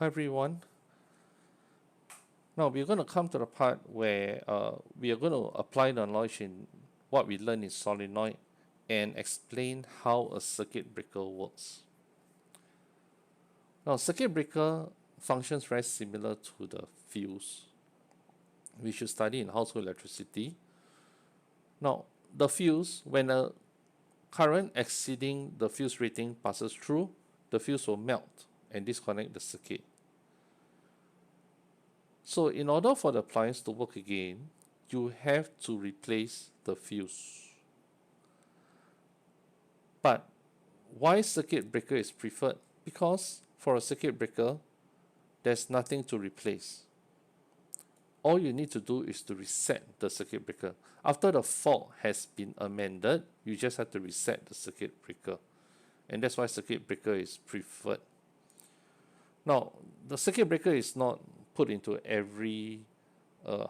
Hi everyone. Now we're going to come to the part where we are going to apply the knowledge in what we learned in solenoid and explain how a circuit breaker works. Now circuit breaker functions very similar to the fuse we should study in household electricity. Now the fuse, when a current exceeding the fuse rating passes through, the fuse will melt and disconnect the circuit. So in order for the appliance to work again, you have to replace the fuse. But why circuit breaker is preferred? Because for a circuit breaker, there's nothing to replace. All you need to do is to reset the circuit breaker. After the fault has been amended, you just have to reset the circuit breaker. And that's why circuit breaker is preferred. Now, the circuit breaker is not put into every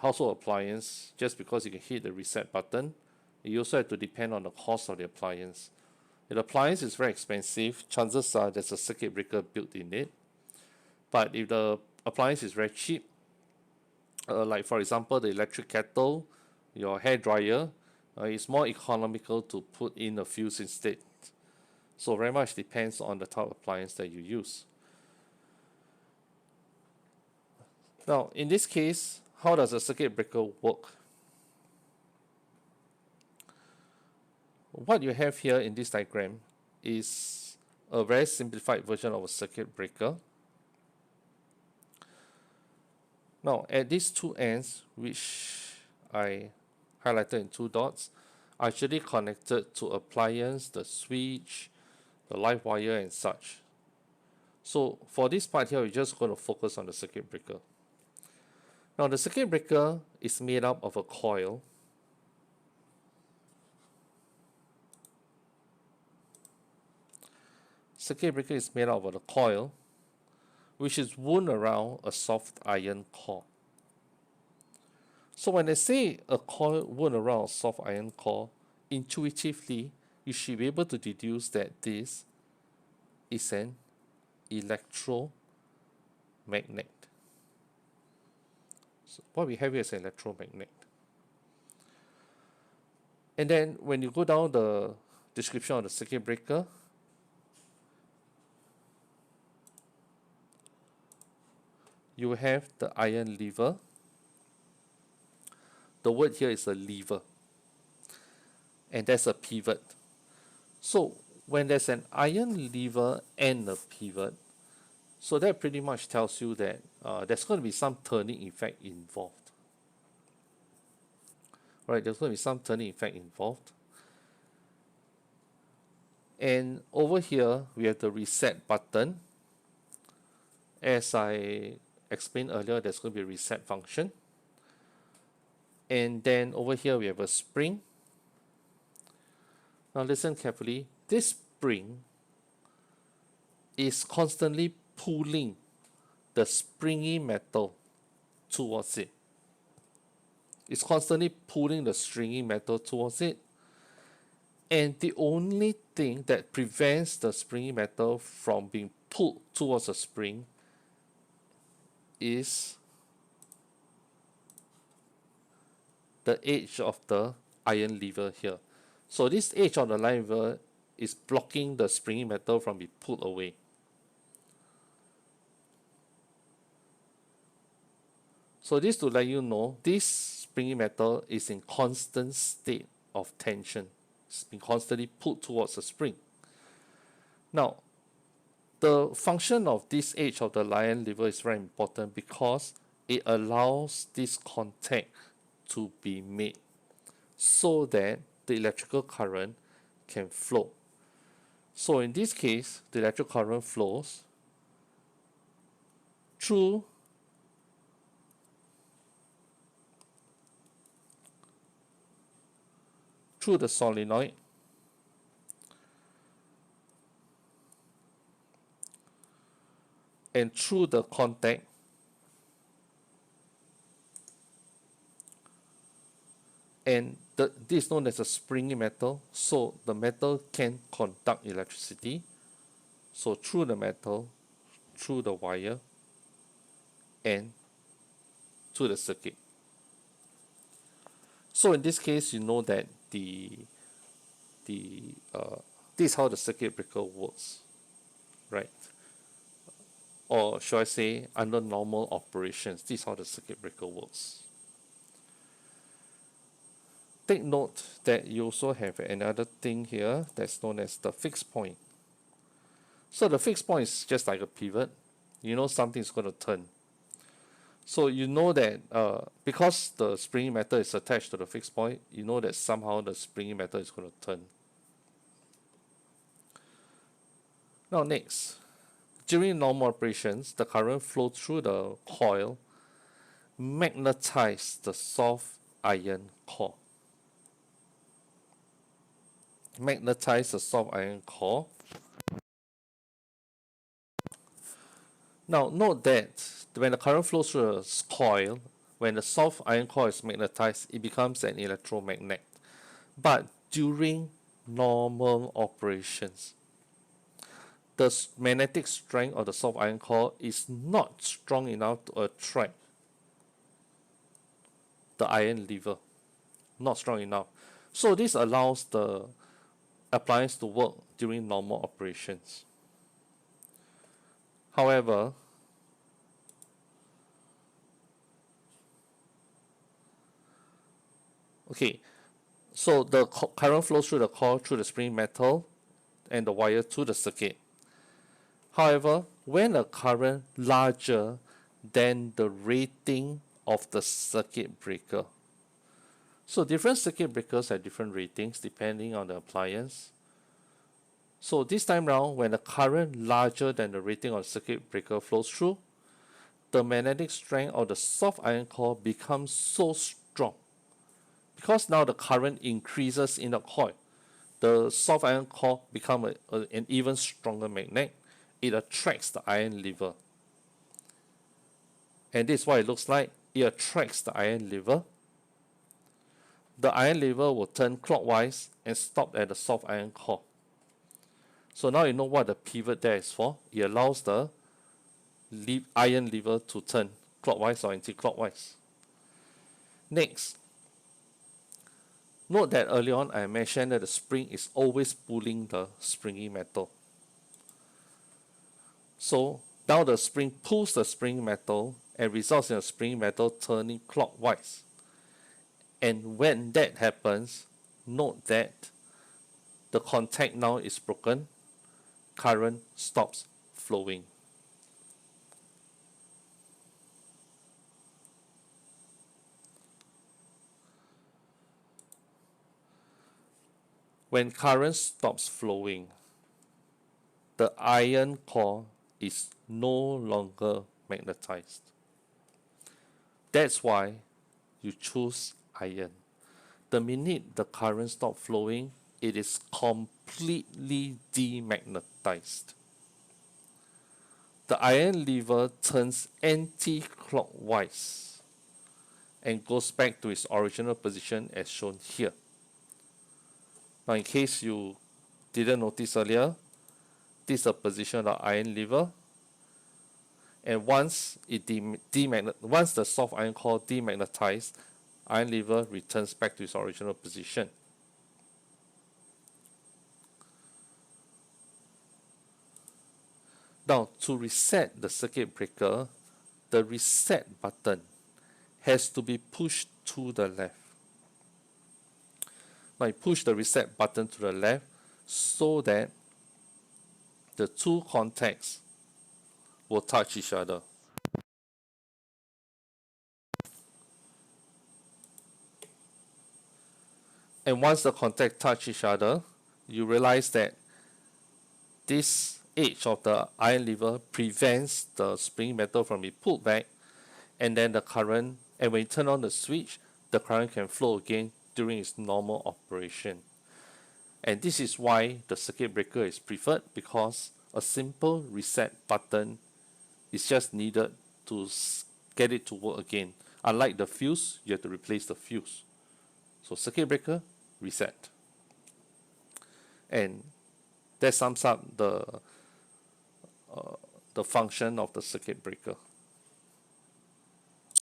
household appliance just because you can hit the reset button. You also have to depend on the cost of the appliance. If the appliance is very expensive, chances are there's a circuit breaker built in it. But if the appliance is very cheap, like for example the electric kettle, your hair dryer, it's more economical to put in a fuse instead. So very much depends on the type of appliance that you use. Now, in this case, how does a circuit breaker work? What you have here in this diagram is a very simplified version of a circuit breaker. Now, at these two ends, which I highlighted in two dots, are actually connected to appliance, the switch, the live wire, and such. So for this part here, we're just going to focus on the circuit breaker. Now the circuit breaker is made up of a coil. Circuit breaker is made up of a coil which is wound around a soft iron core. So when I say a coil wound around a soft iron core, intuitively you should be able to deduce that this is an electromagnet. So what we have here is an electromagnet. And then when you go down the description of the circuit breaker, you have the iron lever. The word here is a lever. And there's a pivot. So when there's an iron lever and a pivot, so that pretty much tells you that there's going to be some turning effect involved. Right, there's going to be some turning effect involved. And over here, we have the reset button. As I explained earlier, there's going to be a reset function. And then over here, we have a spring. Now listen carefully. This spring is constantly pulling the springy metal towards it. It's constantly pulling the stringy metal towards it. And the only thing that prevents the springy metal from being pulled towards the spring is the edge of the iron lever here. So this edge of the lever is blocking the springy metal from being pulled away. So this to let you know, this springy metal is in constant state of tension. It's been constantly pulled towards the spring. Now, the function of this edge of the iron lever is very important because it allows this contact to be made so that the electrical current can flow. So in this case, the electric current flows through the solenoid and through the contact and this is known as a springy metal, so the metal can conduct electricity. So through the metal, through the wire, end to the circuit. So in this case, you know that this is how the circuit breaker works, right? Or should I say, under normal operations, this is how the circuit breaker works. Take note that you also have another thing here that's known as the fixed point. So the fixed point is just like a pivot. You know something is going to turn. So you know that because the springy metal is attached to the fixed point, you know that somehow the springy metal is going to turn. Now next, during normal operations, the current flow through the coil magnetize the soft iron core. Magnetize the soft iron core. Now note that when the current flows through the coil, when the soft iron core is magnetized, it becomes an electromagnet. But during normal operations, the magnetic strength of the soft iron core is not strong enough to attract the iron lever. Not strong enough. So this allows the appliance to work during normal operations. However, okay, so the current flows through the core, through the spring metal and the wire to the circuit. However, when a current larger than the rating of the circuit breaker, so different circuit breakers have different ratings depending on the appliance. So this time round, when the current larger than the rating of the circuit breaker flows through, the magnetic strength of the soft iron core becomes so strong. Because now the current increases in the coil, the soft iron core becomes an even stronger magnet. It attracts the iron lever. And this is what it looks like. It attracts the iron lever. The iron lever will turn clockwise and stop at the soft iron core. So now you know what the pivot there is for. It allows the iron lever to turn clockwise or anti-clockwise. Next, note that earlier on I mentioned that the spring is always pulling the springy metal. So now the spring pulls the spring metal and results in the spring metal turning clockwise. And when that happens, note that the contact now is broken, current stops flowing. When current stops flowing, the iron core is no longer magnetized. That's why you choose iron. The minute the current stops flowing, it is completely demagnetized. The iron lever turns anti-clockwise and goes back to its original position as shown here. Now in case you didn't notice earlier, this is the position of the iron lever. And once once the soft iron core demagnetized, iron lever returns back to its original position. Now to reset the circuit breaker, the reset button has to be pushed to the left. Now you push the reset button to the left so that the two contacts will touch each other. And once the contact touch each other, you realize that this edge of the iron lever prevents the spring metal from being pulled back, and then the current, and when you turn on the switch, the current can flow again during its normal operation. And this is why the circuit breaker is preferred, because a simple reset button is just needed to get it to work again. Unlike the fuse, you have to replace the fuse. So circuit breaker, reset. And that sums up the function of the circuit breaker.